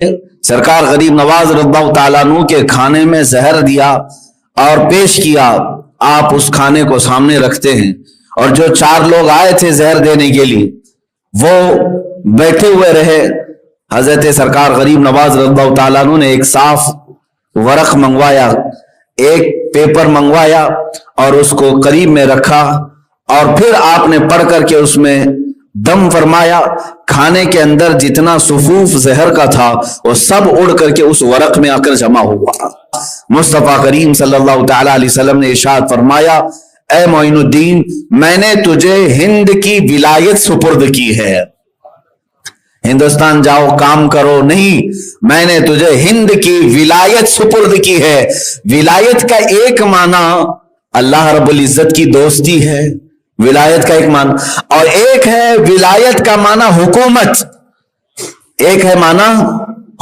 سرکار غریب نواز رضی اللہ تعالیٰ عنہ کے کھانے میں زہر دیا اور پیش کیا، آپ اس کھانے کو سامنے رکھتے ہیں، اور جو 4 لوگ آئے تھے زہر دینے کے لیے وہ بیٹھے ہوئے رہے۔ حضرت سرکار غریب نواز رضی اللہ تعالیٰ عنہ نے ایک صاف ورق منگوایا، ایک پیپر منگوایا اور اس کو قریب میں رکھا، اور پھر آپ نے پڑھ کر کے اس میں دم فرمایا۔ کھانے کے اندر جتنا صفوف زہر کا تھا وہ سب اڑ کر کے اس ورق میں آ کر جمع ہوا۔ مصطفیٰ کریم صلی اللہ تعالی علیہ وسلم نے ارشاد فرمایا، اے معین الدین، میں نے تجھے ہند کی ولایت سپرد کی ہے، ہندوستان جاؤ کام کرو نہیں، میں نے تجھے ہند کی ولایت سپرد کی ہے۔ ولایت کا ایک معنی اللہ رب العزت کی دوستی ہے، ولایت کا ایک معنی، اور ایک ہے ولایت کا معنی حکومت، ایک ہے معنی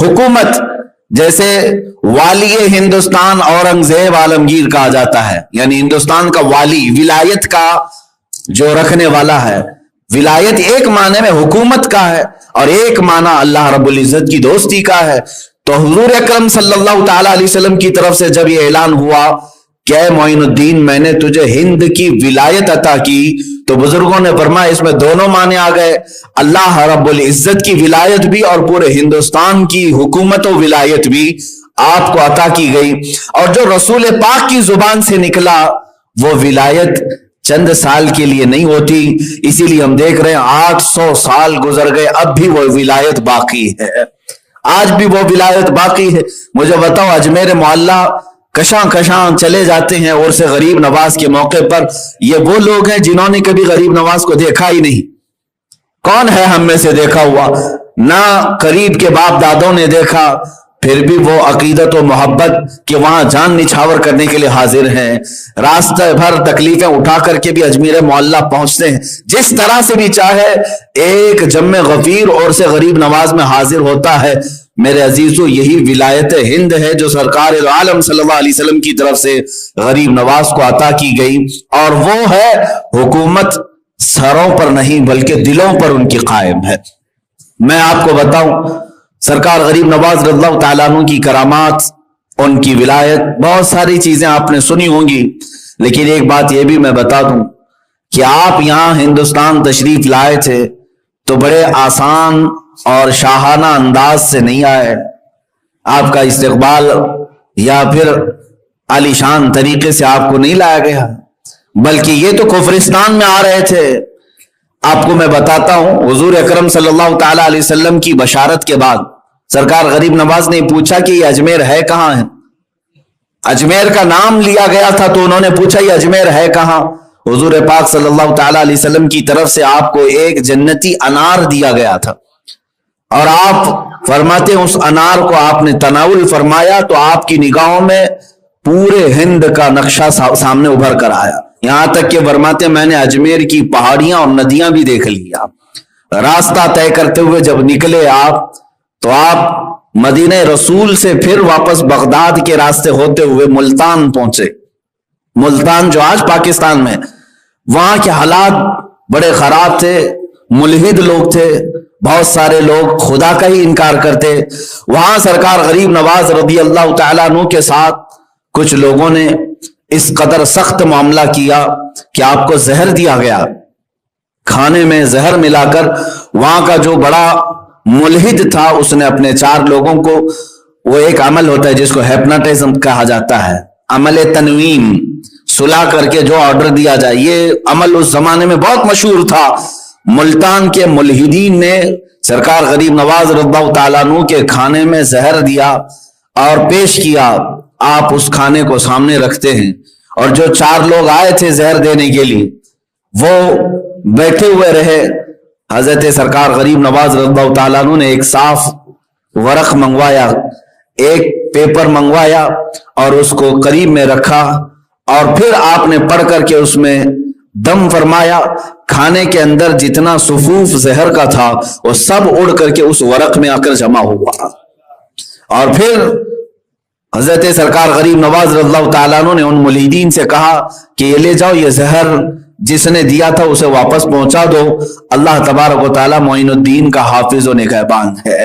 حکومت۔ جیسے والی ہندوستان اورنگزیب عالمگیر کہا جاتا ہے، یعنی ہندوستان کا والی، ولایت کا جو رکھنے والا ہے۔ ولایت ایک معنی میں حکومت کا ہے اور ایک معنی اللہ رب العزت کی دوستی کا ہے۔ تو حضور اکرم صلی اللہ تعالی علیہ وسلم کی طرف سے جب یہ اعلان ہوا کہ اے معین الدین، میں نے تجھے ہند کی ولایت عطا کی، تو بزرگوں نے فرمایا اس میں دونوں معنی آ گئے، اللہ رب العزت کی ولایت بھی اور پورے ہندوستان کی حکومت و ولایت بھی آپ کو عطا کی گئی۔ اور جو رسول پاک کی زبان سے نکلا وہ ولایت چند سال کے لیے نہیں ہوتی، اسی لیے ہم دیکھ رہے ہیں 800 سال گزر گئے، اب بھی وہ ولایت باقی ہے، آج بھی وہ ولایت باقی ہے۔ مجھے بتاؤ، اجمیر معلیٰ کشاں کشاں چلے جاتے ہیں عرس غریب نواز کے موقع پر، یہ وہ لوگ ہیں جنہوں نے کبھی غریب نواز کو دیکھا ہی نہیں۔ کون ہے ہم میں سے دیکھا ہوا؟ نہ قریب کے باپ دادوں نے دیکھا، پھر بھی وہ عقیدت و محبت کہ وہاں جان نچھاور کرنے کے لیے حاضر ہیں، راستہ بھر تکلیفیں اٹھا کر کے بھی اجمیر معلیٰ پہنچتے ہیں، جس طرح سے بھی چاہے ایک جم غفیر عرس غریب نواز میں حاضر ہوتا ہے۔ میرے عزیزو، یہی ولایت ہند ہے جو سرکار عالم صلی اللہ علیہ وسلم کی طرف سے غریب نواز کو عطا کی گئی، اور وہ ہے حکومت سروں پر نہیں بلکہ دلوں پر ان کی قائم ہے۔ میں آپ کو بتاؤں، سرکار غریب نواز رضی اللہ تعالیٰ عنہ کی کرامات، ان کی ولایت، بہت ساری چیزیں آپ نے سنی ہوں گی، لیکن ایک بات یہ بھی میں بتا دوں کہ آپ یہاں ہندوستان تشریف لائے تھے تو بڑے آسان اور شاہانہ انداز سے نہیں آئے، آپ کا استقبال یا پھر عالی شان طریقے سے آپ کو نہیں لایا گیا، بلکہ یہ تو کفرستان میں آ رہے تھے۔ آپ کو میں بتاتا ہوں، حضور اکرم صلی اللہ تعالی علیہ وسلم کی بشارت کے بعد سرکار غریب نواز نے پوچھا کہ یہ اجمیر ہے کہاں ہے؟ اجمیر کا نام لیا گیا تھا تو انہوں نے پوچھا یہ اجمیر ہے کہاں؟ حضور پاک صلی اللہ تعالی علیہ وسلم کی طرف سے آپ کو ایک جنتی انار دیا گیا تھا، اور آپ فرماتے ہیں اس انار کو آپ نے تناول فرمایا تو آپ کی نگاہوں میں پورے ہند کا نقشہ سامنے ابھر کر آیا، یہاں تک کہ فرماتے ہیں میں نے اجمیر کی پہاڑیاں اور ندیاں بھی دیکھ لیا۔ راستہ طے کرتے ہوئے جب نکلے آپ تو آپ مدینہ رسول سے پھر واپس بغداد کے راستے ہوتے ہوئے ملتان پہنچے۔ ملتان جو آج پاکستان میں، وہاں کے حالات بڑے خراب تھے، ملحد لوگ تھے، بہت سارے لوگ خدا کا ہی انکار کرتے۔ وہاں سرکار غریب نواز رضی اللہ تعالیٰ عنہ کے ساتھ کچھ لوگوں نے اس قدر سخت معاملہ کیا کہ آپ کو زہر دیا گیا، کھانے میں زہر ملا کر۔ وہاں کا جو بڑا ملحد تھا اس نے اپنے 4 لوگوں کو، وہ ایک عمل ہوتا ہے جس کو ہیپناٹزم کہا جاتا ہے، عمل تنویم، سلا کر کے جو آرڈر دیا جائے، یہ عمل اس زمانے میں بہت مشہور تھا۔ ملتان کے ملحدین نے سرکار غریب نواز رضی اللہ تعالیٰ عنہ کے کھانے میں زہر دیا اور پیش کیا، آپ اس کھانے کو سامنے رکھتے ہیں، اور جو 4 لوگ آئے تھے زہر دینے کے لیے وہ بیٹھے ہوئے رہے۔ حضرت سرکار غریب نواز رضی اللہ تعالیٰ عنہ نے ایک صاف ورق منگوایا، ایک پیپر منگوایا اور اس کو قریب میں رکھا، اور پھر آپ نے پڑھ کر کے اس میں دم فرمایا۔ کھانے کے اندر جتنا صفوف زہر کا تھا وہ سب اڑ کر کے اس ورق میں آ کر جمع ہوا، اور پھر حضرت سرکار غریب نواز رضی اللہ تعالیٰ عنہ نے ان ملحدین سے کہا کہ یہ لے جاؤ، یہ زہر جس نے دیا تھا اسے واپس پہنچا دو، اللہ تبارک و تعالیٰ معین الدین کا حافظ و نگہبان ہے۔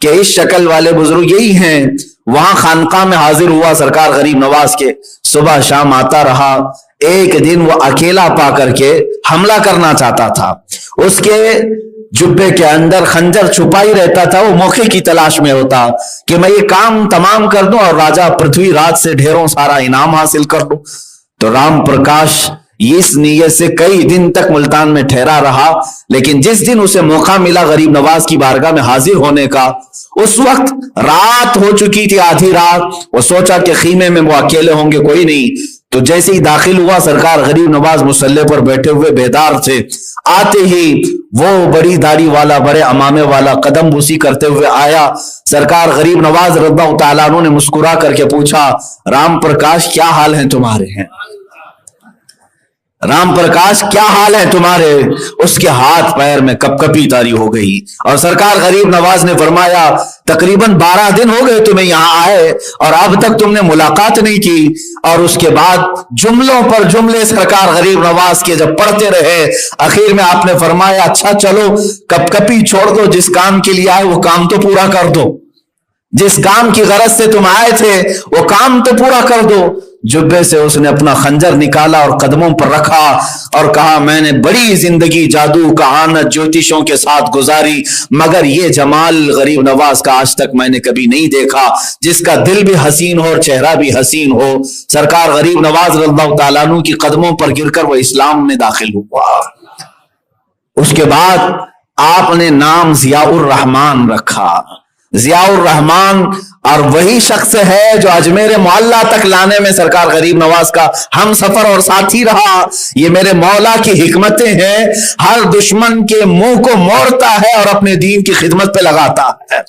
کہ اس شکل والے بزرگ یہی ہیں. وہاں خانقاہ میں حاضر ہوا سرکار غریب نواز کے, صبح شام آتا رہا. ایک دن وہ اکیلا پا کر کے حملہ کرنا چاہتا تھا. اس کے جبے کے اندر خنجر چھپا ہی رہتا تھا. وہ موقع کی تلاش میں ہوتا کہ میں یہ کام تمام کر دوں اور راجا پرتھوی راج سے ڈھیروں سارا انعام حاصل کر لوں. تو رام پرکاش اس نیت سے کئی دن تک ملتان میں ٹھہرا رہا. لیکن جس دن اسے موقع ملا غریب نواز کی بارگاہ میں حاضر ہونے کا, اس وقت رات ہو چکی تھی, آدھی رات. وہ سوچا کہ خیمے میں وہ اکیلے ہوں گے, کوئی نہیں. تو جیسے ہی داخل ہوا, سرکار غریب نواز مصلے پر بیٹھے ہوئے بیدار تھے. آتے ہی وہ بڑی داڑھی والا, بڑے امامے والا قدم بوسی کرتے ہوئے آیا. سرکار غریب نواز رضی اللہ تعالیٰ عنہ نے مسکرا کر کے پوچھا, رام پرکاش کیا حال ہیں تمہارے ہیں؟ رام پرکاش کیا حال ہے تمہارے؟ اس کے ہاتھ پیر میں کپ کپی تاری ہو گئی. اور سرکار غریب نواز نے فرمایا, تقریباً 12 دن ہو گئے تمہیں یہاں آئے اور اب تک تم نے ملاقات نہیں کی. اور اس کے بعد جملوں پر جملے سرکار غریب نواز کے جب پڑھتے رہے, آخر میں آپ نے فرمایا, اچھا چلو کپ کپی چھوڑ دو, جس کام کے لیے آئے وہ کام تو پورا کر دو. جس کام کی غرض سے تم آئے تھے وہ کام تو پورا کر دو. جبے سے اس نے اپنا خنجر نکالا اور قدموں پر رکھا اور کہا, میں نے بڑی زندگی جادو کہانت جوتشوں کے ساتھ گزاری, مگر یہ جمال غریب نواز کا آج تک میں نے کبھی نہیں دیکھا, جس کا دل بھی حسین ہو اور چہرہ بھی حسین ہو. سرکار غریب نواز رضی اللہ تعالیٰ عنہ کی قدموں پر گر کر وہ اسلام میں داخل ہوا. اس کے بعد آپ نے نام ضیاء الرحمن رکھا. ضیاء الرحمن اور وہی شخص ہے جو اجمیر معلیٰ تک لانے میں سرکار غریب نواز کا ہم سفر اور ساتھی رہا. یہ میرے مولا کی حکمتیں ہیں, ہر دشمن کے منہ کو موڑتا ہے اور اپنے دین کی خدمت پہ لگاتا ہے.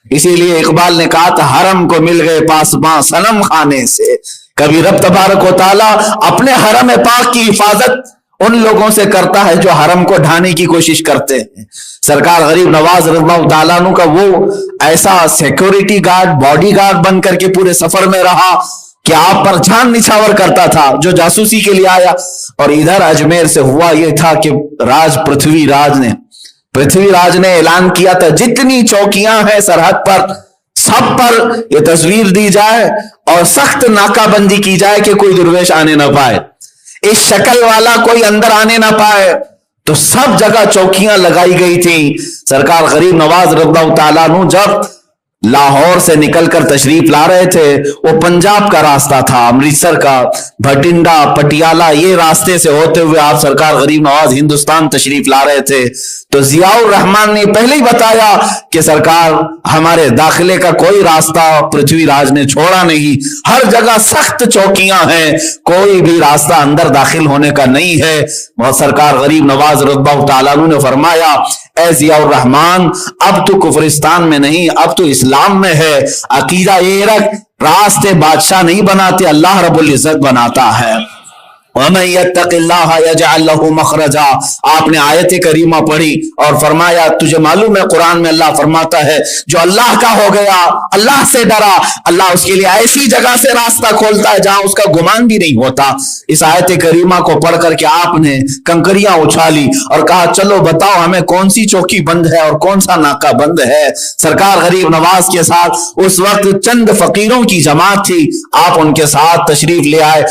اسی لیے اقبال نے کہا تھا, حرم کو مل گئے پاسباں صنم خانے سے. کبھی رب تبارک و تعالیٰ اپنے حرم پاک کی حفاظت ان لوگوں سے کرتا ہے جو حرم کو ڈھانے کی کوشش کرتے ہیں. سرکار غریب نواز رضی اللہ تعالیٰ عنہ کا وہ ایسا سیکورٹی گارڈ, باڈی گارڈ بن کر کے پورے سفر میں رہا کہ آپ پر جان نچھاور کرتا تھا جو جاسوسی کے لیے آیا. اور ادھر اجمیر سے ہوا یہ تھا کہ پرتھوی راج نے اعلان کیا تھا, جتنی چوکیاں ہیں سرحد پر سب پر یہ تصویر دی جائے اور سخت ناکہ بندی کی جائے کہ کوئی درویش آنے نہ پائے, اس شکل والا کوئی اندر آنے نہ پائے. تو سب جگہ چوکیاں لگائی گئی تھی. سرکار غریب نواز رضی اللہ تعالیٰ عنہ جب لاہور سے نکل کر تشریف لا رہے تھے, وہ پنجاب کا راستہ تھا, امرتسر کا, بھٹنڈا, پٹیالہ, یہ راستے سے ہوتے ہوئے آپ سرکار غریب نواز ہندوستان تشریف لا رہے تھے. تو ضیاء الرحمن نے پہلے ہی بتایا کہ سرکار ہمارے داخلے کا کوئی راستہ پرتھوی راج نے چھوڑا نہیں, ہر جگہ سخت چوکیاں ہیں, کوئی بھی راستہ اندر داخل ہونے کا نہیں ہے. بہت سرکار غریب نواز رضی اللہ تعالیٰ عنہ نے فرمایا, اے ضیاء الرحمن, اب تو کفرستان میں نہیں, اب تو اسلام میں ہے. عقیدہ یہ رکھ, راستے بادشاہ نہیں بناتے, اللہ رب العزت بناتا ہے. وَمَن يَتَّقِ اللَّهَ يَجْعَلْ لَهُ مَخْرَجًا. آپ نے آیت کریمہ پڑھی اور فرمایا, تجھے معلوم ہے قرآن میں اللہ فرماتا ہے جو اللہ کا ہو گیا, اللہ سے ڈرا, اللہ اس کے لیے ایسی جگہ سے راستہ کھولتا ہے جہاں اس کا گمان بھی نہیں ہوتا. اس آیت کریمہ کو پڑھ کر کے آپ نے کنکریاں اچھالی اور کہا, چلو بتاؤ ہمیں کون سی چوکی بند ہے اور کون سا ناکہ بند ہے. سرکار غریب نواز کے ساتھ اس وقت چند فقیروں کی جماعت تھی, آپ ان کے ساتھ تشریف لے آئے.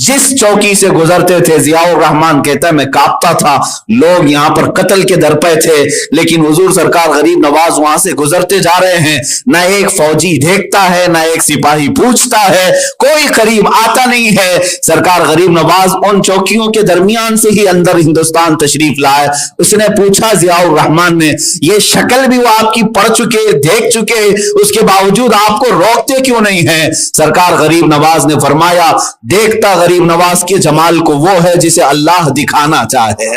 جس چوکی سے گزرتے تھے, ضیاء الرحمن کہتا ہے میں کانپتا تھا, لوگ یہاں پر قتل کے در پہ تھے, لیکن حضور سرکار غریب نواز وہاں سے گزرتے جا رہے ہیں, نہ ایک فوجی دیکھتا ہے, نہ ایک سپاہی پوچھتا ہے, کوئی قریب آتا نہیں ہے. سرکار غریب نواز ان چوکیوں کے درمیان سے ہی اندر ہندوستان تشریف لائے. اس نے پوچھا ضیاء الرحمن نے, یہ شکل بھی وہ آپ کی پڑھ چکے, دیکھ چکے, اس کے باوجود آپ کو روکتے کیوں نہیں ہیں؟ سرکار غریب نواز نے فرمایا, دیکھتا غریب نواز کے جمال کو وہ ہے جسے اللہ دکھانا چاہے.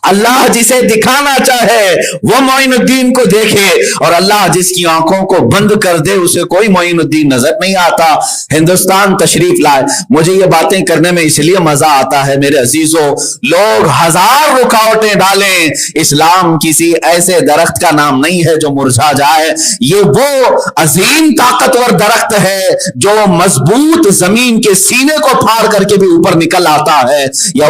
اللہ جسے دکھانا چاہے وہ معین الدین کو دیکھے, اور اللہ جس کی آنکھوں کو بند کر دے اسے کوئی معین الدین نظر نہیں آتا. ہندوستان تشریف لائے. مجھے یہ باتیں کرنے میں اس لیے مزہ آتا ہے میرے عزیزوں, لوگ ہزار رکاوٹیں ڈالیں, اسلام کسی ایسے درخت کا نام نہیں ہے جو مرجھا جائے. یہ وہ عظیم طاقتور درخت ہے جو مضبوط زمین کے سینے کو پھاڑ کر کے بھی اوپر نکل آتا ہے. یا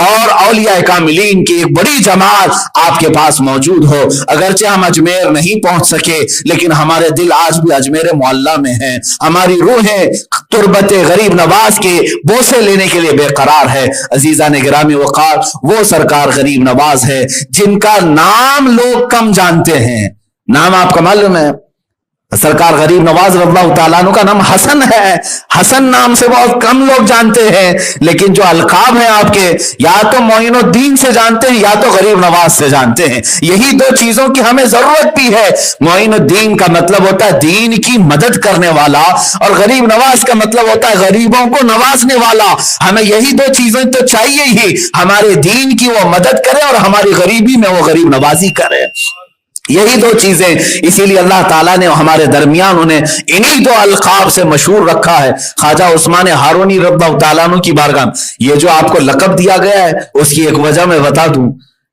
اور اولیاء کاملین کی ایک بڑی جماعت آپ کے پاس موجود ہو. اگرچہ ہم اجمیر نہیں پہنچ سکے لیکن ہمارے دل آج بھی اجمیر معلیٰ میں ہیں. ہماری روحیں تربت غریب نواز کے بوسے لینے کے لیے بے قرار ہے. عزیزان گرامی وقار، وہ سرکار غریب نواز ہے جن کا نام لوگ کم جانتے ہیں. نام آپ کو معلوم ہے؟ سرکار غریب نواز رضی اللہ تعالیٰ عنہ کا نام حسن ہے. حسن نام سے بہت کم لوگ جانتے ہیں، لیکن جو القاب ہیں آپ کے، یا تو معین الدین سے جانتے ہیں یا تو غریب نواز سے جانتے ہیں. یہی دو چیزوں کی ہمیں ضرورت بھی ہے. معین الدین کا مطلب ہوتا ہے دین کی مدد کرنے والا، اور غریب نواز کا مطلب ہوتا ہے غریبوں کو نوازنے والا. ہمیں یہی دو چیزیں تو چاہیے ہی، ہمارے دین کی وہ مدد کرے اور ہماری غریبی میں وہ غریب نوازی کرے. یہی دو چیزیں، اسی لیے اللہ تعالیٰ نے ہمارے درمیان انہیں انہی دو القاب سے مشہور رکھا ہے. خواجہ عثمان ہارونی رضی اللہ تعالیٰ عنہ کی بارگاہ یہ جو آپ کو لقب دیا گیا ہے اس کی ایک وجہ میں بتا دوں.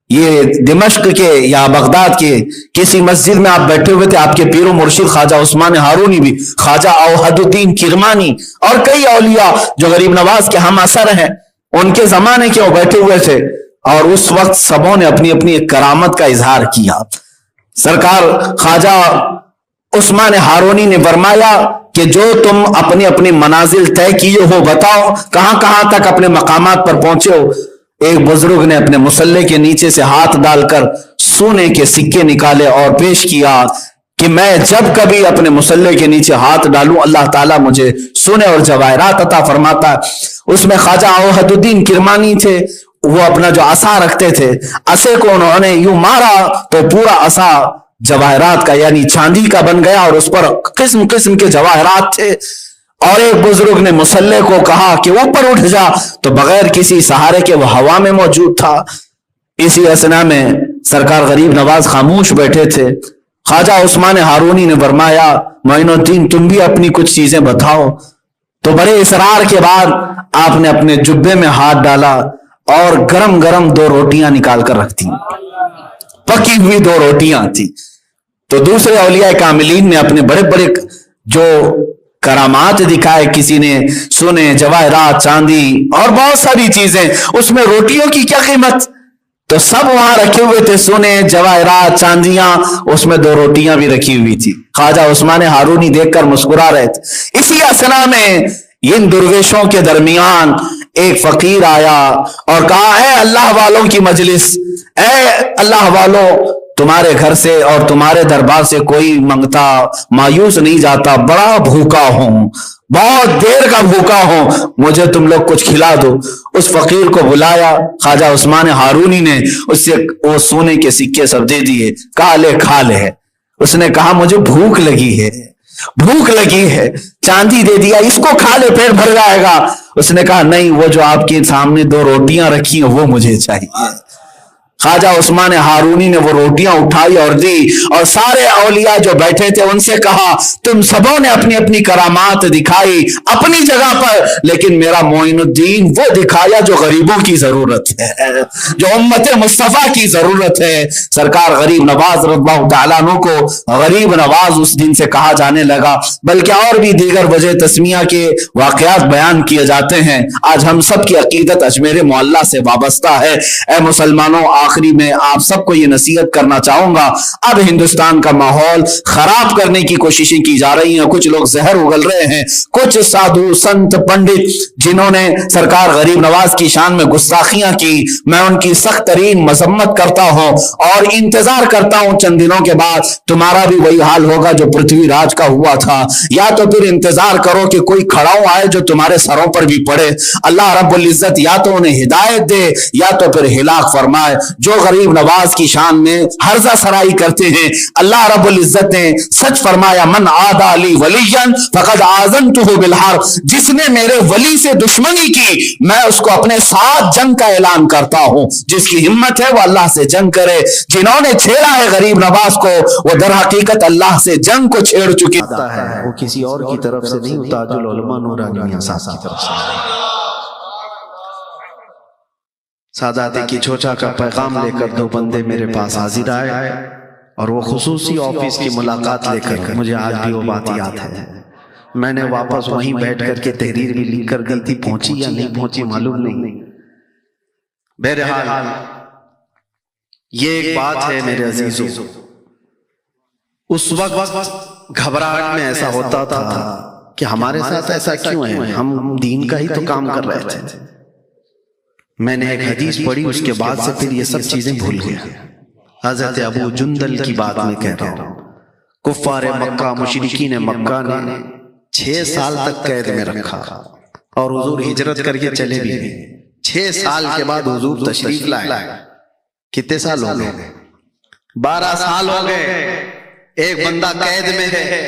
یہ دمشق کے یا بغداد کے کسی مسجد میں آپ بیٹھے ہوئے تھے، آپ کے پیر و مرشد خواجہ عثمان ہارونی بھی، خواجہ اوحد الدین کرمانی اور کئی اولیاء جو غریب نواز کے ہم اثر ہیں، ان کے زمانے کے وہ بیٹھے ہوئے تھے، اور اس وقت سبوں نے اپنی اپنی ایک کرامت کا اظہار کیا. سرکار خواجہ عثمان ہارونی نے فرمایا کہ جو تم اپنی اپنی منازل طے کیے ہو بتاؤ، کہاں کہاں تک اپنے مقامات پر پہنچے ہو. ایک بزرگ نے اپنے مصلے کے نیچے سے ہاتھ ڈال کر سونے کے سکے نکالے اور پیش کیا کہ میں جب کبھی اپنے مصلے کے نیچے ہاتھ ڈالوں اللہ تعالیٰ مجھے سونے اور جواہرات عطا فرماتا. اس میں خواجہ اوحد الدین کرمانی تھے. وہ اپنا جو عصا رکھتے تھے، عصے کو انہوں نے یوں مارا تو پورا عصا جواہرات کا یعنی چاندی کا بن گیا، اور اس پر قسم قسم کے جواہرات تھے. اور ایک بزرگ نے مصلے کو کہا کہ اوپر اٹھ جا، تو بغیر کسی سہارے کے وہ ہوا میں موجود تھا. اسی اثنا میں سرکار غریب نواز خاموش بیٹھے تھے. خواجہ عثمان ہارونی نے فرمایا معین الدین تم بھی اپنی کچھ چیزیں بتاؤ. تو بڑے اصرار کے بعد آپ نے اپنے جبے میں ہاتھ ڈالا اور گرم گرم دو روٹیاں نکال کر رکھ دیں، پکی ہوئی دو روٹیاں تھی. تو دوسرے اولیاء کاملین نے اپنے بڑے بڑے جو کرامات دکھائے، کسی نے سونے، جواہرات، چاندی اور بہت ساری چیزیں. اس میں روٹیوں کی کیا قیمت؟ تو سب وہاں رکھے ہوئے تھے، سونے، جواہرات، چاندیاں، اس میں دو روٹیاں بھی رکھی ہوئی تھی. خواجہ عثمان ہارونی دیکھ کر مسکرا رہے تھے. اسی اثنا میں ان درویشوں کے درمیان ایک فقیر آیا اور کہا اے اللہ والوں کی مجلس، اے اللہ والوں، تمہارے گھر سے اور تمہارے دربار سے کوئی منگتا مایوس نہیں جاتا. بڑا بھوکا ہوں، بہت دیر کا بھوکا ہوں، مجھے تم لوگ کچھ کھلا دو. اس فقیر کو بلایا. خواجہ عثمان ہارونی نے اس سے وہ سونے کے سکے سب دے دیے. کہا لے کھا لے. اس نے کہا مجھے بھوک لگی ہے، بھوک لگی ہے. چاندی دے دیا، اس کو کھا لے پیٹ بھر جائے گا. اس نے کہا نہیں، وہ جو آپ کے سامنے دو روٹیاں رکھی ہیں وہ مجھے چاہیے. خواجہ عثمان ہارونی نے وہ روٹیاں اٹھائی اور دی، اور سارے اولیاء جو بیٹھے تھے ان سے کہا تم سبوں نے اپنی اپنی کرامات دکھائی اپنی جگہ پر، لیکن میرا معین الدین وہ دکھایا جو غریبوں کی ضرورت ہے، جو امت مصطفیٰ کی ضرورت ہے. سرکار غریب نواز رضی اللہ تعالیٰ عنہ کو غریب نواز اس دن سے کہا جانے لگا. بلکہ اور بھی دیگر وجہ تسمیہ کے واقعات بیان کیے جاتے ہیں. آج ہم سب کی عقیدت اجمیر معلیٰ سے وابستہ ہے. اے مسلمانوں، آخری میں آپ سب کو یہ نصیحت کرنا چاہوں گا، اب ہندوستان کا ماحول خراب کرنے کی کوششیں کی جا رہی ہیں. کچھ لوگ زہر اگل رہے ہیں، کچھ سادھو سنت پنڈت جنہوں نے سرکار غریب نواز کی شان میں گستاخیاں کی، میں ان کی سخت ترین مذمت کرتا ہوں اور انتظار کرتا ہوں چند دنوں کے بعد تمہارا بھی وہی حال ہوگا جو پرتھوی راج کا ہوا تھا. یا تو پھر انتظار کرو کہ کوئی کھڑاؤں آئے جو تمہارے سروں پر بھی پڑے. اللہ رب العزت یا تو انہیں ہدایت دے یا تو پھر ہلاک فرمائے. جو غریب نواز کی شان میں ہرزہ سرائی کرتے ہیں، اللہ رب العزت نے سچ فرمایا من عادى لی ولیا فقد آذنته بالحرب، جس نے میرے ولی سے دشمنی کی میں اس کو اپنے ساتھ جنگ کا اعلان کرتا ہوں. جس کی ہمت ہے وہ اللہ سے جنگ کرے. جنہوں نے چھیڑا ہے غریب نواز کو وہ در حقیقت اللہ سے جنگ کو چھیڑ چکے ہے، وہ کسی اور کی طرف سے نہیں، تاج العلماء نورانی میاں صاحب کی طرف سے. سادات کی چوچا کا پیغام لے کر دو بندے میرے پاس حاضر آئے اور وہ خصوصی آفس کی ملاقات لے کر، مجھے آج بھی وہ بات یاد ہے. میں نے واپس وہیں بیٹھ کر کے تحریر بھی لکھ کر دی تھی، پہنچی یا نہیں پہنچی معلوم نہیں. بہرحال یہ ایک بات ہے میرے عزیزو، اس وقت گھبراہٹ میں ایسا ہوتا تھا کہ ہمارے ساتھ ایسا کیوں ہے، ہم دین کا ہی تو کام کر رہے تھے۔ میں نے ایک حدیث پڑھی، اس کے بعد سے پھر یہ سب چیزیں بھول گیا۔ حضرت ابو جندل کی بات میں کہہ رہا ہوں، کفار مکہ، مشرکین مکہ نے 6 سال تک قید میں رکھا اور حضور ہجرت کر کے چلے بھی گئے۔ 6 سال کے بعد حضور تشریف لائے۔ کتنے سال ہو گئے؟ 12 سال ہو گئے۔ ایک بندہ قید میں ہے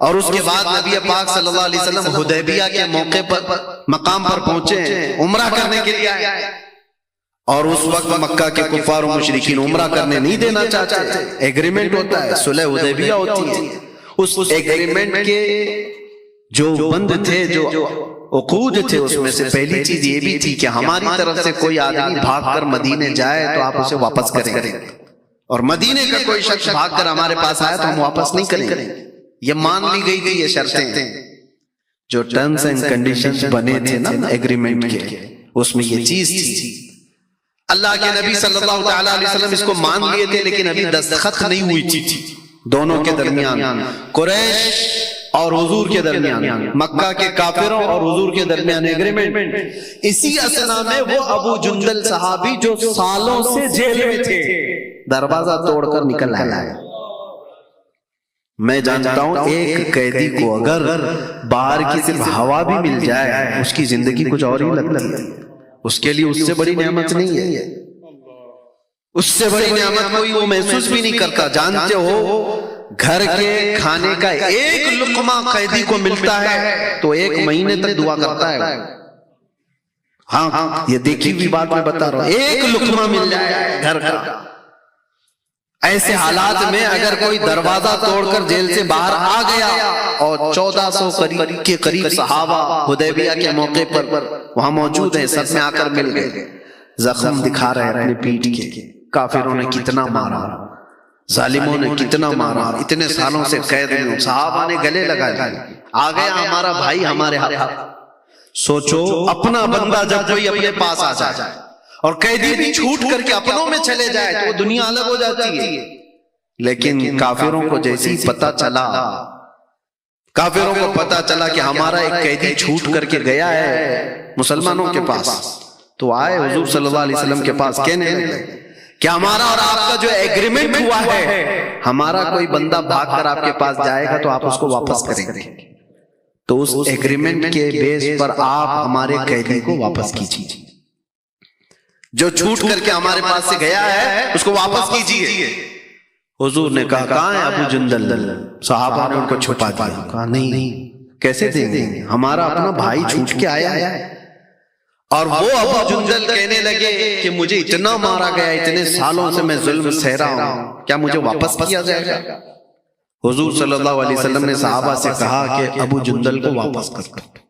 اور اس کے بعد نبی پاک صلی اللہ علیہ وسلم حدیبیہ کے موقع پر مقام پر پہنچے، عمرہ کرنے کے لیے آئے، اور اس وقت مکہ کے کفار و مشرکین عمرہ کرنے نہیں دینا چاہتے۔ ایگریمنٹ ہوتا ہے، صلح حدیبیہ ہوتی ہے۔ اس ایگریمنٹ کے جو بند تھے، جو عقود تھے، اس میں سے پہلی چیز یہ بھی تھی کہ ہماری طرف سے کوئی آدمی بھاگ کر مدینے جائے تو آپ اسے واپس کریں گے، اور مدینے کا کوئی شخص بھاگ کر ہمارے پاس آیا تو ہم واپس نہیں کریں گے۔ یہ مان لی گئی تھی یہ شرطیں، جو ٹرمز اینڈ کنڈیشنز بنے تھے نا ایگریمنٹ کے، اس میں یہ چیز تھی۔ اللہ کے نبی صلی اللہ تعالی علیہ وسلم اس کو مان لیے تھے، لیکن ابھی دستخط نہیں ہوئی تھی دونوں کے درمیان، قریش اور حضور کے درمیان، مکہ کے کافروں اور حضور کے درمیان ایگریمنٹ۔ اسی اثنا میں وہ ابو جندل صحابی جو سالوں سے جیل میں تھے، دروازہ توڑ کر نکل آیا۔ میں جانتا ہوں ایک قیدی کو اگر باہر کی صرف ہوا بھی مل جائے، اس کی زندگی کچھ اور ہی لگتی ہے، اس کے لیے اس سے بڑی نعمت نہیں ہے، اس سے بڑی نعمت کوئی وہ محسوس بھی نہیں کرتا۔ جانتے ہو گھر کے کھانے کا ایک لقمہ قیدی کو ملتا ہے تو 1 مہینے تک دعا کرتا ہے۔ ہاں، یہ دیکھی ہوئی بات میں بتا رہا ہوں، 1 لقمہ مل جائے گھر کا۔ ایسے حالات میں اگر کوئی دروازہ توڑ کر جیل سے باہر آ گیا، اور 1400 کے قریب صحابہ حدیبیہ کے موقع پر وہاں موجود ہیں، سب میں آ کر مل گئے، زخم دکھا رہے ہیں اپنے پیٹھ کے، کافروں نے کتنا مارا، ظالموں نے کتنا مارا، اتنے سالوں سے قید میں، صحابہ نے گلے لگا لیے، آ گیا ہمارا بھائی ہمارے ہاتھ۔ سوچو اپنا بندہ جب کوئی اپنے پاس آ جائے اور قیدی بھی چھوٹ کر کے اپنوں میں چلے جائے تو وہ دنیا الگ ہو جاتی ہے، لیکن کافروں کو جیسی پتہ چلا، کافروں کو پتہ چلا کہ ہمارا ایک قیدی چھوٹ کر کے گیا ہے مسلمانوں کے پاس، تو آئے حضور صلی اللہ علیہ وسلم کے پاس کہنے لگے کہ ہمارا اور آپ کا جو ایگریمنٹ ہوا ہے، ہمارا کوئی بندہ بھاگ کر آپ کے پاس جائے گا تو آپ اس کو واپس کریں گے، تو اس ایگریمنٹ کے بیس پر آپ ہمارے قیدی کو واپس کیجیے، جو چھوٹ کر کے ہمارے پاس سے گیا ہے اس کو واپس کیجیے۔ حضور نے کہا کہاں ہے ابو جندل؟ صحابہ نے ان کو چھپا دیا، کہا نہیں، کیسے دیں گے، ہمارا اپنا بھائی چھوٹ کے آیا ہے۔ اور وہ ابو جندل کہنے لگے کہ مجھے اتنا مارا گیا، اتنے سالوں سے میں ظلم سہ رہا ہوں، کیا مجھے واپس کیا جائے گا؟ حضور صلی اللہ علیہ وسلم نے صحابہ سے کہا کہ ابو جندل کو واپس کر دو۔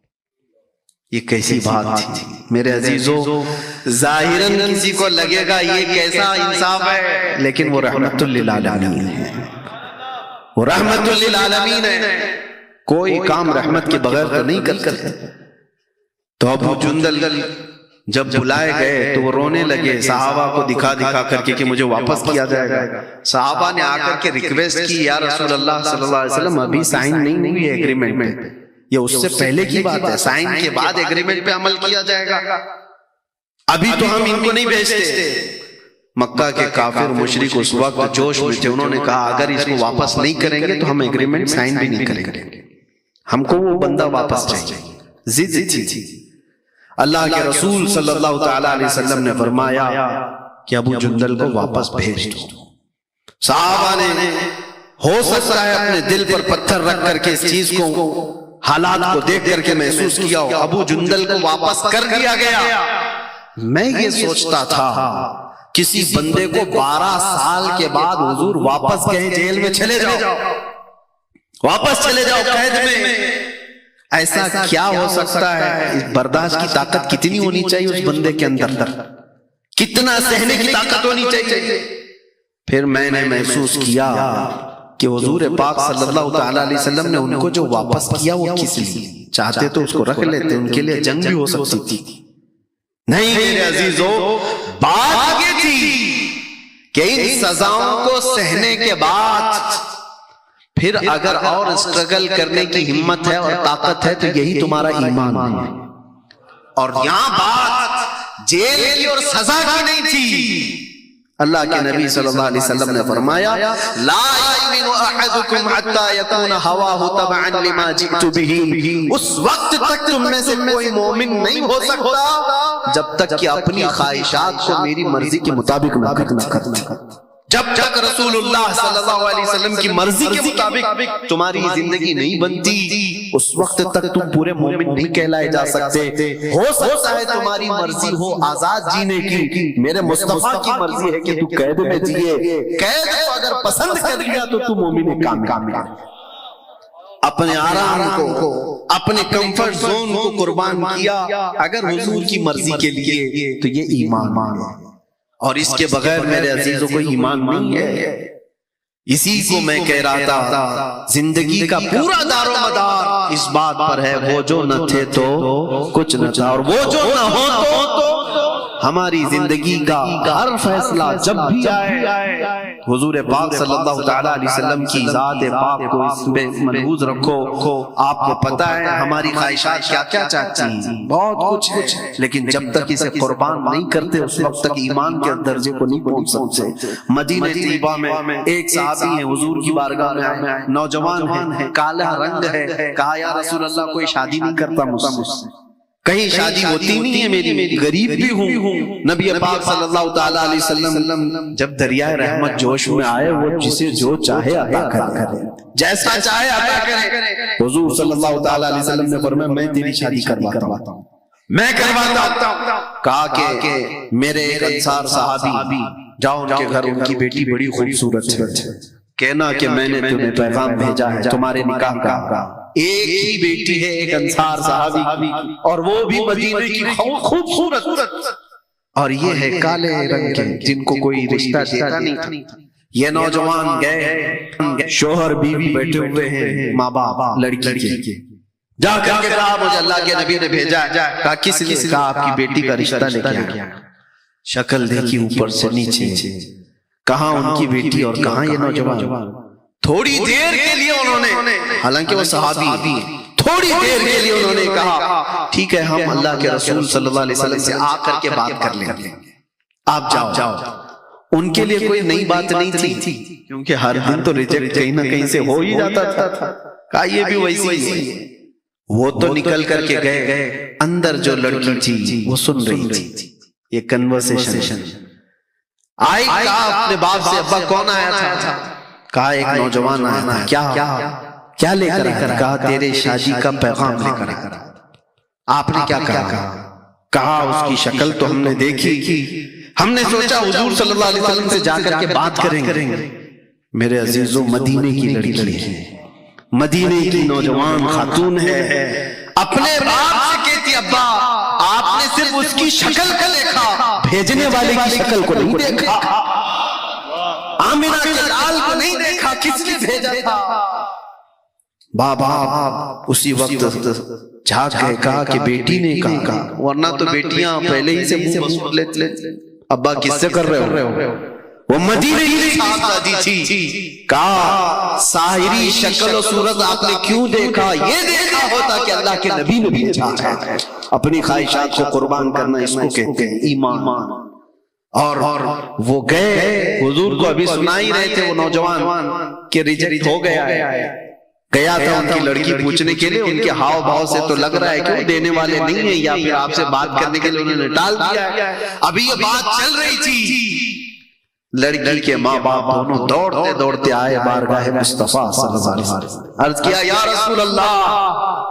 یہ کیسی بات تھی میرے عزیزو، ظاہراً کسی کو لگے گا یہ کیسا انصاف ہے، لیکن وہ رحمت للعالمین ہے، وہ رحمت للعالمین ہے، کوئی کام رحمت کے بغیر تو نہیں کر سکتے۔ تو ابو جندل جب بلائے گئے تو وہ رونے لگے، صحابہ کو دکھا دکھا کر کے کہ مجھے واپس کیا جائے گا۔ صحابہ نے آ کر کے ریکویسٹ کی، یا رسول اللہ صلی اللہ علیہ وسلم ابھی سائن نہیں ہوئی ہے ایگریمنٹ، یہ اس سے پہلے کی بات ہے، سائن کے بعد ایگریمنٹ پہ عمل کیا جائے گا، ابھی تو ہم ان کو نہیں بھیجتے۔ مکہ کے کافر مشرک اس وقت جوش میں تھے، انہوں نے کہا اگر اس کو واپس نہیں کریں گے تو ہم ایگریمنٹ سائن بھی نہیں کریں گے، ہم کو وہ بندہ واپس چاہیے، ضد تھی۔ اللہ کے رسول صلی اللہ تعالی علیہ وسلم نے فرمایا کہ ابو جندل کو واپس بھیج دو۔ صحابہ نے ہو سکتا ہے اپنے دل پر پتھر رکھ کر کے اس چیز کو، حالات کو دیکھ کر کے محسوس کیا ہو، ابو جندل کو واپس کر دیا گیا۔ میں یہ سوچتا تھا کسی بندے کو 12 سال کے بعد حضور واپس کہیں جیل میں چلے جاؤ، واپس چلے جاؤ قید میں، ایسا کیا ہو سکتا ہے؟ برداشت کی طاقت کتنی ہونی چاہیے اس بندے کے اندر، کتنا سہنے کی طاقت ہونی چاہیے۔ پھر میں نے محسوس کیا کہ حضور پاک صلی اللہ تعالی علیہ وسلم نے ان کو جو واپس کیا وہ کس لیے؟ چاہتے تو اس کو رکھ لیتے، ان کے لیے جنگ بھی ہو سکتی تھی، لیکن انہوں نے واپس کیا۔ اس لیے کہ وہ ابو جندل کو واپس کر دیا۔ ابو جندل کو واپس کرنے کے بعد حضور صلی اللہ علیہ وسلم نے فرمایا کہ ابو جندل کو واپس کر دیا۔ صحابہ نے نہیں میرے عزیزو، بات یہ تھی کہ ان سزاؤں کو سہنے کے بعد پھر اگر اور اسٹرگل کرنے کی ہمت ہے اور طاقت ہے تو یہی تمہارا ایمان ہے۔ اور یہاں بات جیل کی اور سزا کی نہیں تھی۔ اللہ کے نبی صلی اللہ علیہ وسلم نے فرمایا لا یؤمن احدکم حتی یکون ہواہ تبعا لما جئت بہ، اس وقت تک تم میں سے کوئی مومن نہیں ہو سکتا جب تک کہ اپنی خواہشات کو میری مرضی کے مطابق نہ کرنا۔ جب تک رسول اللہ صلی اللہ علیہ وسلم کی مرضی کے مطابق تمہاری زندگی نہیں بنتی، اس وقت تک تم پورے مومن نہیں کہلائے جا سکتے۔ ہو سکتا ہے تمہاری مرضی ہو آزاد جینے کی، میرے مصطفیٰ کی مرضی ہے کہ تو قید میں جیے، قید کو اگر پسند کر لیا تو تو مومن کامل۔ اپنے آرام کو، اپنے کمفرٹ زون کو قربان کیا اگر حضور کی مرضی کے لیے، تو یہ ایمان ہے۔ اور اس کے بغیر میرے عزیزوں کو ایمان نہیں ہے۔ اسی کو میں کہہ رہا تھا، زندگی کا پورا دار و مدار اس بات پر ہے، وہ جو نہ تھے تو کچھ نہ تھا، اور وہ جو نہ ہو تو ہماری زندگی کا ہر فیصلہ جب بھی آئے حضور پاک صلی اللہ تعالیٰ علیہ وسلم کی ذات پاک کو اس پہ ملحوظ رکھو۔ آپ کو پتا ہے ہماری خواہشات کیا کیا چاہتی ہیں، بہت کچھ ہے، لیکن جب تک اسے قربان نہیں کرتے اس وقت تک ایمان کے درجے کو نہیں پہنچ سکتے۔ مدینہ طیبہ میں ایک صحابی ہیں، حضور کی بارگاہ میں آئے، نوجوان ہیں، کالا رنگ ہے، کہا یا رسول اللہ کوئی شادی نہیں کرتا مجھ سے، کہیں شادی ہوتی نہیں ہے میری، غریب بھی ہوں۔ نبی پاک صلی اللہ تعالیٰ علیہ وسلم جب دریائے رحمت جوش میں آئے، وہ جسے جو چاہے عطا کرے، جیسا چاہے عطا کرے۔ حضور صلی اللہ تعالیٰ علیہ وسلم نے فرمایا میں تیری شادی کرواتا ہوں، میں کرواتا ہوں۔ کہا کہ میرے ایک انصار صحابی، جاؤ ان کے گھر، ان کی بیٹی بڑی خوبصورت ہے، کہنا کہ میں نے تمہیں پیغام بھیجا ہے تمہارے نکاح کا۔ ایک ہی بیٹی ہے ایک انصار صحابی کی، اور وہ بھی مدینے کی خوبصورت، اور یہ ہے کالے رنگ کے جن کو کوئی رشتہ دیتا نہیں تھا۔ یہ نوجوان گئے، شوہر بیوی بیٹھے ہوئے ہیں، ماں باپ لڑکی کے، جا کر کے کہا مجھے اللہ کے نبی نے بھیجا ہے۔ کہا کس لیے؟ کہا آپ کی بیٹی کا رشتہ لے کے آیا۔ شکل دیکھی اوپر سے نیچے، کہاں ان کی بیٹی اور کہاں یہ نوجوان۔ تھوڑی دیر کے لیے انہوں نے، حالانکہ وہ صحابی ہیں، تھوڑی دیر کے لیے انہوں نے کہا ٹھیک ہے ہم اللہ کے رسول صلی اللہ علیہ وسلم سے آ کر کے بات کر لیں گے، آپ جاؤ۔ ان کے لیے کوئی نئی بات نہیں تھی، کیونکہ ہر دن تو ریجیکٹ کہیں نہ کہیں سے ہو ہی جاتا تھا۔ کہا یہ بھی ویسی ہے۔ وہ تو نکل کر کے گئے، اندر جو لڑکی تھی وہ سن رہی تھی یہ کنورسیشن۔ آئی، کہا اپنے باپ سے ابا کون آیا تھا؟ کہا ایک نوجوان آیا تھا۔ کیا لے کر آیا؟ کہا تیرے شادی کا پیغام لے کر آیا۔ آپ نے کیا کہا؟ کہا اس کی شکل تو ہم نے دیکھی، ہم نے سوچا حضور صلی اللہ علیہ وسلم سے جا کر کے بات کریں گے۔ میرے عزیزوں مدینے کی لڑکی ہے، مدینے کی نوجوان خاتون ہے، اپنے باپ سے کہتی ابا آپ نے صرف اس کی شکل کو دیکھا، بھیجنے والے کی شکل کو نہیں دیکھا، آمنہ کے لال کو نہیں دیکھا، کس نے بھیجا تھا؟ بابا اسی وقت جھاگ گئے، کہا کہ بیٹی نے کہا، ورنہ تو بیٹیاں پہلے ہی سے منہ مسود لیتے، ابا کس سے کر رہے ہو؟ وہ مدینے کی صاحبزادی تھی۔ کہا ساحری شکل و صورت آپ نے کیوں دیکھا؟ یہ دیکھا ہوتا کہ اللہ کے نبی نے بھیجا ہے۔ اپنی خواہشات کو قربان کرنا اس کو کہتے ہیں ایمان۔ اور وہ گئے، حضور کو ابھی سنا ہی رہے تھے وہ نوجوان کہ ریجیکٹ ہو گیا ہے۔ گیا تھا ان کی لڑکی پوچھنے کے لیے، ان کے ہاؤ بھاؤ سے تو لگ رہا ہے کہ وہ دینے والے نہیں ہیں، یا پھر آپ سے بات کرنے کے لیے انہوں نے ٹال دیا ہے۔ ابھی یہ بات چل رہی تھی، لڑکی کے ماں باپ دونوں دوڑتے دوڑتے آئے بارگاہ مصطفیٰ صلی اللہ علیہ وسلم، عرض کیا یا رسول اللہ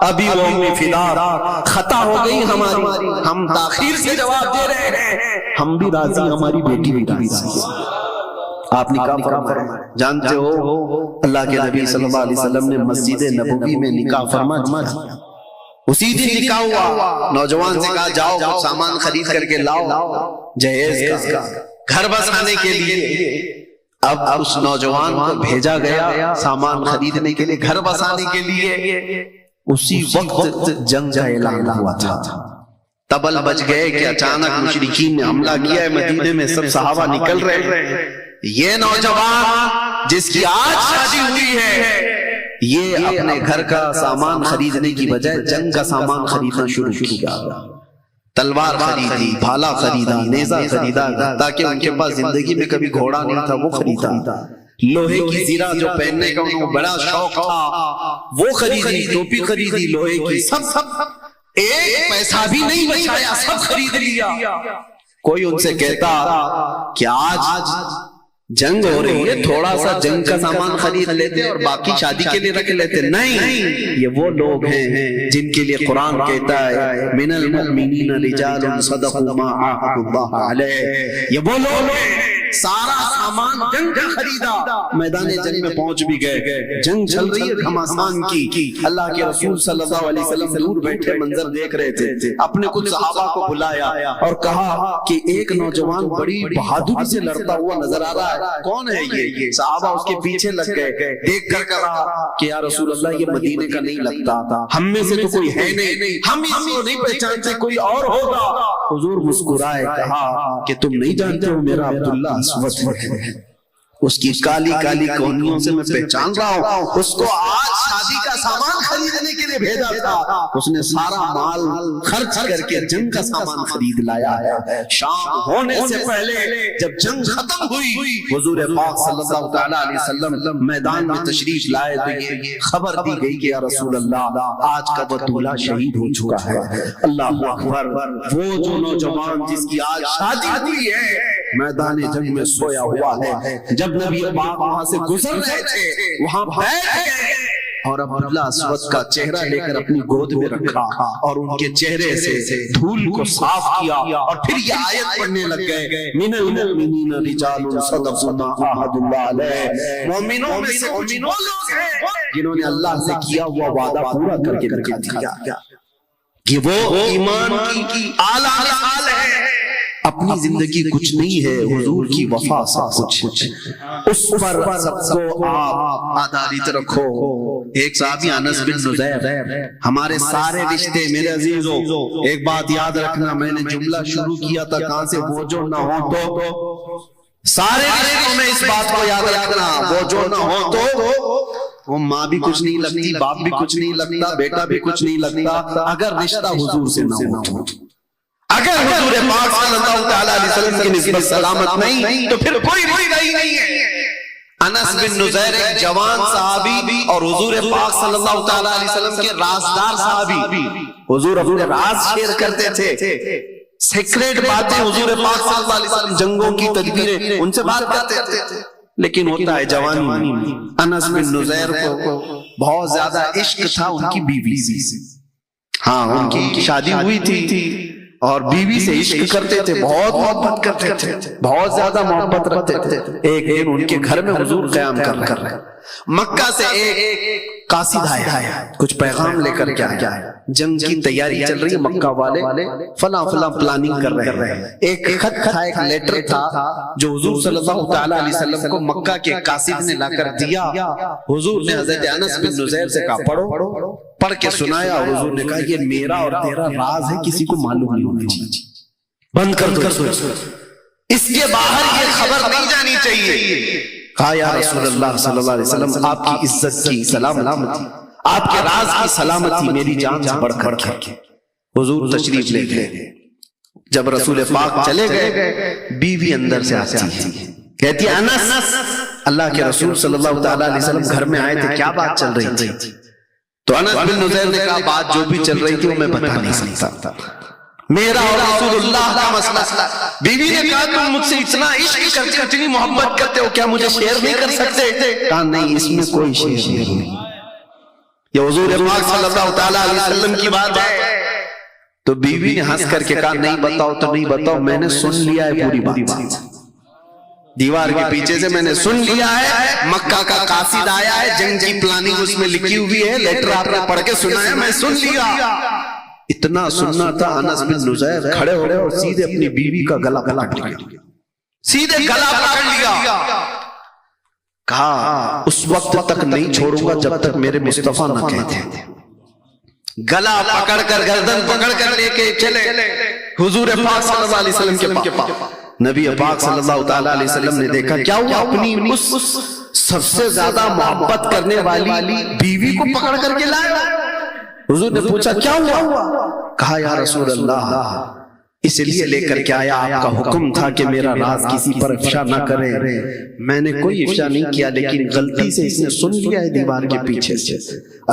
ابھی وہ امی فدا خطا ہو گئی ہماری، ہم تاخیر سے جواب دے رہے ہیں، ہم بھی راضی، ہماری بیٹی بھی راضی ہے۔ آپ نکاح فرمائے، جانتے ہو اللہ کے نبی صلی اللہ علیہ وسلم نے مسجد نبوی میں نکاح فرمایا، اسی دن نکاح ہوا۔ نوجوان سے کہا جاؤ کچھ سامان خرید کر کے لاؤ جہیز کا، گھر بسانے کے لیے۔ اب اس نوجوان کو بھیجا گیا سامان خریدنے کے لیے، گھر بسانے کے لیے۔ اسی وقت جنگ کا اعلان ہوا تھا، تبل بج گئے کہ اچانک مشرکین نے حملہ کیا ہے مدینے میں، سب صحابہ نکل رہے ہیں۔ یہ نوجوان جس کی آج شادی ہوئی ہے، یہ اپنے گھر کا سامان خریدنے کی بجائے جنگ کا سامان خریدنا شروع کیا۔ تلوار خریدی، بھالا خریدا، نیزہ خریدا، تاکہ ان کے پاس زندگی میں کبھی گھوڑا نہیں تھا وہ خریدا۔ لوہے کی زیرہ جو پہننے کا ان کو بڑا شوق تھا وہ خریدی، ٹوپی خریدی لوہے کی، سب ایک پیسہ بھی نہیں بچایا، سب خرید لیا۔ کوئی ان سے کہتا کہ آج جنگ ہو رہی ہے، تھوڑا سا جنگ کا سامان خرید لیتے اور باقی شادی کے لیے رکھ لیتے، نہیں، یہ وہ لوگ ہیں جن کے لیے قرآن کہتا ہے من المؤمنین رجال صدقوا ما عاهدوا اللہ علیہ، یہ وہ لوگ ہیں سارا سامان جنگ کا خریدا، میدان جنگ میں پہنچ بھی گئے، جنگ چل رہی ہے گھمسان کی، اللہ کے رسول صلی اللہ علیہ وسلم دور بیٹھے منظر دیکھ رہے تھے، اپنے کچھ صحابہ کو بلایا اور کہا کہ ایک نوجوان بڑی بہادری سے لڑتا ہوا نظر آ رہا ہے، کون ہے یہ؟ صحابہ اس کے پیچھے لگ گئے، دیکھ کر کہا کہ یا رسول اللہ یہ مدینے کا نہیں لگتا، ہم میں سے تو کوئی ہے نہیں، ہم اس کو نہیں پہچانتے، کوئی اور ہوگا۔ حضور مسکرائے، کہا کہ تم نہیں جانتے ہو میرا عبداللہ اسود ہے، اس کی کالی کالی کونیوں سے میں پہچان رہا ہوں، اس کو آج شادی کا سامان خریدنے کے لیے بھیجا تھا، اس نے سارا مال خرچ کر کے جنگ کا سامان خرید لایا ہے۔ شام ہونے سے پہلے جب جنگ ختم ہوئی، حضور پاک صلی اللہ تعالی علیہ وسلم میدان میں تشریف لائے تو یہ خبر دی گئی کہ یا رسول اللہ آج کا بطولہ شہید ہو چکا ہے۔ اللہ اکبر، وہ جو نوجوان جس کی آج شادی ہوئی ہے میدان جنگ میں سویا ہوا ہے، جب نبی پاک وہاں سے گزر رہے تھے وہاں بیٹھ گئے اور عبداللہ اسود کا چہرہ لے کر اپنی گود میں رکھا اور ان کے چہرے سے دھول کو صاف کیا اور پھر یہ آیت پڑھنے لگ گئے من المؤمنین رجال صدقوا ما عاهدوا اللہ علیہ، مومنوں میں سے کچھ وہ لوگ ہیں جنہوں نے اللہ سے کیا ہوا وعدہ پورا کر کے دکھا دیا کہ وہ ایمان کی اعلیٰ مثال ہے۔ اپنی زندگی کچھ نہیں ہے، حضور کی وفا سب کچھ، اس پر سب کو آپ آدھارت رکھو۔ ایک صحابی انس بن نذیر، ہمارے سارے رشتے میرے عزیزوں، ایک بات یاد رکھنا، میں نے جملہ شروع کیا تھا کہاں سے، وہ جو نہ ہو تو، سارے رشتوں میں اس بات کو یاد رکھنا، وہ جو نہ ہو تو وہ ماں بھی کچھ نہیں لگتی، باپ بھی کچھ نہیں لگتا، بیٹا بھی کچھ نہیں لگتا، اگر رشتہ حضور سے نہ ہو، اگر حضور پاک صلی اللہ تعالی علیہ وسلم کی نسبت سلامت نہیں تو پھر کوئی رشتہ ہی نہیں ہے۔ انس بن نذیر ایک جوان صحابی اور حضور پاک صلی اللہ تعالی علیہ وسلم کے رازدار صحابی، حضور اپنے راز شیئر کرتے تھے، سیکریٹ باتیں حضور پاک صلی اللہ علیہ وسلم، جنگوں کی تدبیریں ان سے بات کرتے تھے، لیکن ہوتا ہے جوانی میں۔ انس بن نذیر کو بہت زیادہ عشق تھا ان کی بیوی سے، ہاں ان کی شادی ہوئی تھی اور بیوی سے عشق کرتے تھے، بہت محبت کرتے تھے، بہت زیادہ محبت رکھتے تھے۔ ایک دن ان کے گھر میں حضور قیام کر رہے، مکہ سے ایک قاصد آیا، کچھ پیغام لے کر کے آیا، جنگ کی تیاری چل رہی ہے، مکہ والے فلاں فلاں پلاننگ کر رہے ہیں۔ ایک خط تھا، ایک لیٹر تھا جو حضور صلی اللہ تعالی علیہ وسلم کو مکہ کے قاصد نے لا کر دیا۔ حضور نے حضرت انس بن نذیر سے کہا پڑھو، پڑھ کے سنایا اور حضور نے کہا یہ میرا اور تیرا راز ہے، کسی کو معلوم نہیں ہونا چاہیے، بند کر دو، اس کے باہر یہ خبر نہیں جانی چاہیے۔ کہا یا رسول اللہ صلی اللہ علیہ وسلم آپ کی عزت کی سلامتی، آپ کے راز کی سلامتی میری جان سے بڑھ کر کے۔ حضور تشریف لے گئے، جب رسول پاک چلے گئے بیوی اندر سے آتی ہے، کہتی ہے انس اللہ کے رسول صلی اللہ تعالی علیہ وسلم گھر میں آئے تھے، کیا بات چل رہی تھی؟ تو انس بن نذیر نے کہا بات جو بھی چل رہی تھی وہ میں بتا نہیں سکتا، میرا اور رسول اللہ کا مسئلہ۔ بیوی نے کہا تم مجھ سے اتنا عشق کرتے ہو، اتنی محبت کرتے ہو، کیا مجھے شیئر نہیں کر سکتے؟ کہا نہیں، اس میں کوئی شیئر نہیں، یہ حضور پاک صلی اللہ تعالی علیہ وسلم کی بات ہے۔ تو بیوی نے ہنس کر کے کہا نہیں بتاؤ تو نہیں بتاؤ، میں نے سن لیا ہے پوری بات، دیوار کے پیچھے سے میں نے سن لیا ہے، مکہ کا قاصد آیا ہے، جنگ کی پلاننگ اس میں لکھی ہوئی ہے، لیٹر آپ نے پڑھ کے سنا ہے، میں سن لیا۔ اتنا سننا تھا، انس بن نذیر کھڑے ہو گئے اور سیدھے اپنی بیوی کا گلا پکڑ لیا، سیدھے گلا پکڑ لیا، کہا اس وقت تک نہیں چھوڑوں گا جب تک میرے مصطفیٰ نہ کہتے۔ گلا پکڑ کر گردن پکڑ کر لے کے چلے حضور پاک صلی اللہ علیہ وسلم کے پاس. نبی پاک صلی اللہ تعالی علیہ وسلم نے دیکھا کیا ہوا، اپنی اس سب سے زیادہ محبت کرنے والی بیوی کو پکڑ کر کے لایا. حضور نے پوچھا کیا ہوا؟ کہا یا رسول اللہ اس لیے لے کر کے آیا، آپ کا حکم تھا کہ میرا راز کسی پر افشا نہ کرے. میں نے کوئی افشا نہیں کیا، لیکن غلطی سے اس نے سن لیا ہے دیوار کے پیچھے سے.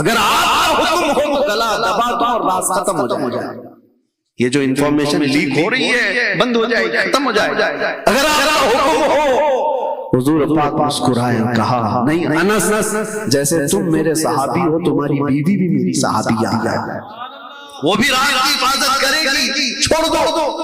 اگر آپ کا حکم ہو تو گلا دبا دو اور راز ختم ہو جائے. یہ جو انفارمیشن لیک ہو رہی ہے بند ہو جائے گی، ختم ہو جائے گا اگر آپ کا حکم ہو. حضور پاک مسکرائے اور کہا نہیں انس، جیسے تم میرے صحابی ہو تمہاری بیوی بھی میری صحابیہ ہے، وہ بھی راز کی حفاظت کرے گی، چھوڑ دو.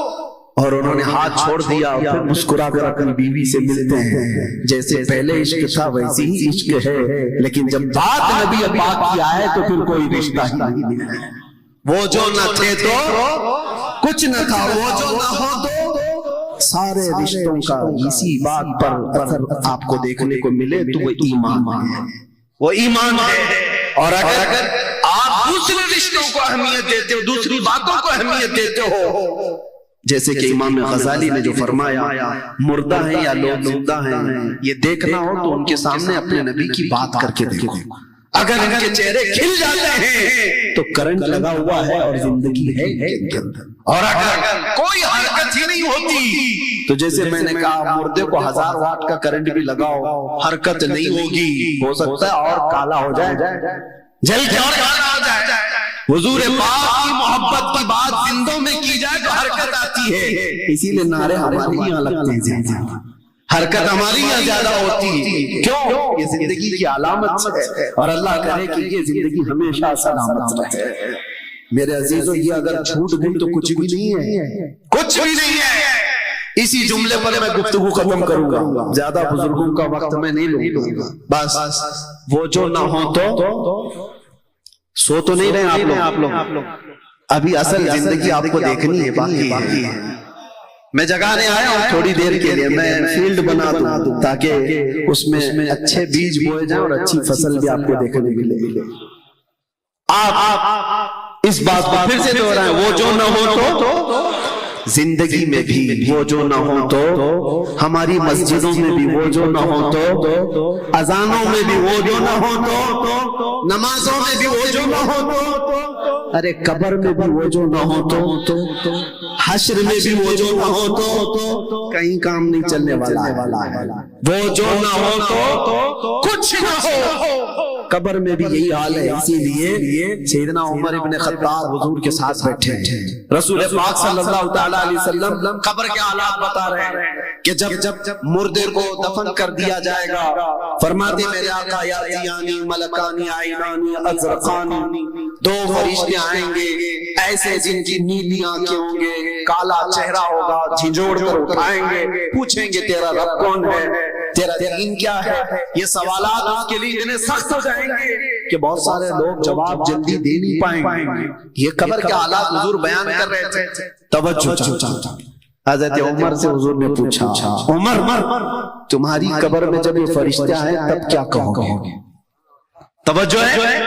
اور انہوں نے ہاتھ چھوڑ دیا اور پھر مسکرا کر اپنی بیوی سے ملتے ہیں. جیسے پہلے عشق تھا ویسے ہی عشق ہے، لیکن جب بات نبی پاک کی آئے تو پھر کوئی رشتہ ہی نہیں ہے. وہ جو نہ تھے تو کچھ نہ تھا، وہ جو نہ ہو تو سارے رشتوں کا اسی بات پر اثر آپ کو دیکھنے کو ملے تو وہ ایمان ہے، وہ ایمان ہے. اور اگر آپ دوسرے رشتوں کو اہمیت دیتے ہو، دوسری باتوں کو اہمیت دیتے ہو، جیسے کہ امام غزالی نے جو فرمایا مردہ ہیں یا لوگ زندہ ہیں، یہ دیکھنا ہو تو ان کے سامنے اپنے نبی کی بات کر کے دیکھو. اگر ان کے چہرے کھل جاتے ہیں تو کرنٹ لگا ہوا ہے اور زندگی ہے ان کے اندر. اور اگر کوئی حرکت ہی نہیں ہوتی تو جیسے میں نے کہا مردے کو 1000 واٹ کا کرنٹ بھی لگاؤ حرکت نہیں ہوگی، ہو سکتا ہے اور کالا ہو جائے، جل کے اور کالا ہو جائے. حضور پاک کی محبت کی بات زندوں میں کی جائے تو حرکت آتی ہے. اسی لیے نعرے ہمارے یہاں لگتے ہیں، حرکت ہماری یہاں زیادہ ہوتی ہے. کیوں؟ یہ زندگی کی علامت ہے، اور اللہ کرے کہ یہ زندگی ہمیشہ سلامت رہے. میرے عزیزو یہ اگر چھوٹ گئی تو کچھ بھی نہیں ہے، کچھ بھی نہیں ہے. اسی جملے پر میں گفتگو ختم کروں گا، زیادہ بزرگوں کا وقت میں نہیں لوں گا. بس وہ جو نہ ہو تو سو تو نہیں رہے آپ لوگ، ابھی اصل زندگی آپ کو دیکھنی ہے، باقی ہے. میں جگانے آیا ہوں تھوڑی دیر کے لیے، میں فیلڈ بنا دوں تاکہ اس میں اچھے بیج بوئے جائیں اور اچھی فصل بھی آپ کو دیکھنے ملے. آپ اس بات کو پھر سے دوہرائیں، وہ جو نہ ہو تو زندگی میں بھی وہ جو نہ ہو تو، ہماری مسجدوں میں بھی وہ جو نہ ہو تو، اذانوں میں بھی وہ جو نہ ہو تو، نمازوں میں بھی وہ جو نہ ہو تو، ارے قبر میں بھی وہ جو نہ ہو تو، حشر میں بھی وہ جو نہ ہو تو کہیں کام نہیں چلنے والا ہے. وہ جو نہ ہو تو کچھ نہ ہو، قبر میں بھی یہی حال ہے. اسی لیے سیدنا عمر ابن خطاب حضور کے ساتھ بیٹھے ہیں، رسول پاک صلی اللہ تعالی علیہ وسلم قبر کے حالات بتا رہے ہیں کہ جب مردے کو دفن کر دیا جائے گا، فرماتے میرے آقا یاتیانی ملکانی عینانی ازرقانی، 2 فرشتے آئیں گے ایسے جن کی نیلی آنکھیں ہوں گے، کالا چہرہ ہوگا، جھنجھوڑ کر اٹھائیں گے، پوچھیں گے تیرا رب کون ہے، تیرا دین کیا ہے. یہ سوالات اس کے لیے اتنے سخت ہو جائیں گے کہ بہت سارے لوگ جواب جلدی دے نہیں پائیں گے. یہ قبر کے حالات حضور بیان کر رہے تھے. توجہ، حضرت عمر سے حضور نے پوچھا عمر تمہاری قبر میں جب یہ فرشتے آئے تب کیا کہو گے؟ توجہ ہے.